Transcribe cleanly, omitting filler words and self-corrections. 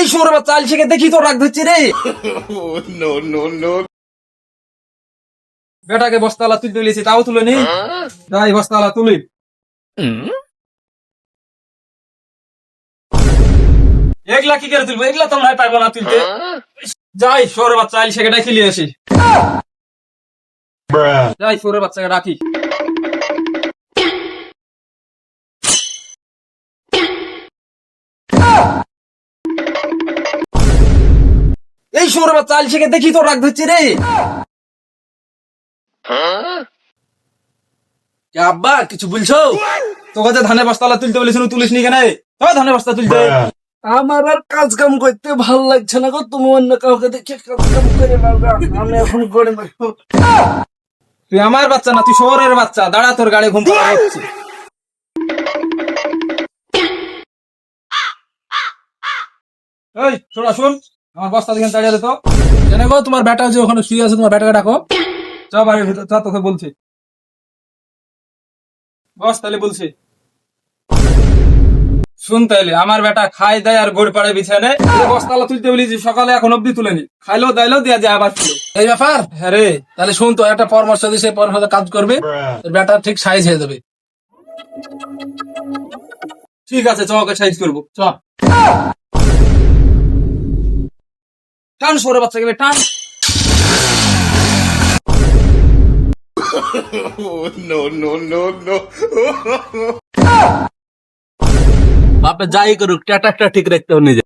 এই শোর বাচ্চা আলসেকে দেখি তো রাগ ধরছি রে। বেটাকে বস্তালা তুলতে বলেছি তাও তুলে নি। যাই বস্তালা তুলি। এগুলা কি করে তুলবো? এগুলা তো মনে পারবো না তুলতে। যাই শোরে বাচ্চা আলসেকে ডাকি লিয়ে আসি। যাই শোরে বাচ্চাকে ডাকি। এই শোরে বাচ্চা আলসেকে দেখি তো রাগ ধরছি রে। আব্বা কিছু বলছো? তোকে যে ধানের বস্তালা তুলতে বলেছিল তুলিস নি কেন? ধানের বস্তা তুলতে। আমার আর কাজ কাম করতে ভাল লাগছে না গো, তুমি অন্য কাউকে দেখে কাজ কাম করে নাও গা, আমি এখন করে নেবো। তুই আমার বাচ্চা না, তুই শহরের বাচ্চা। দাঁড়া, তোর গাড়ি ঘুম পাড়া হচ্ছে। এই শোনা শুন, আমার বস্তা দিকে দাঁড়িয়ে তো কেন গো? তোমার বেটা যে ওখানে শুয়ে আছে, তোমার বেটাকে ডাকো। চ বাড়ির ভিতর, তোকে বলছি। বস তাহলে বলছি শুন, তাইলে আমার বেটা খাই দেয় আর গোড় পাড়ে বিছানে বস্তালা তুলতে বলেছি, সকালে এখন অব্দি তুলেনি। খাইলো দাইলো দিয়া যায় আবার ছিল। এই ব্যাপার। হ্যাঁ রে। তাহলে শুন তো, একটা পরামর্শ দিছে, পরামর্শ কাজ করবে, তোর বেটা ঠিক সাইজ হয়ে যাবে। ঠিক আছে, চ ওকে সাইজ করবো। চ টান সরে বাচ্চাকে টান। বাপে যাই করুক, টাটা ঠিক রাখতে হবে নিজে।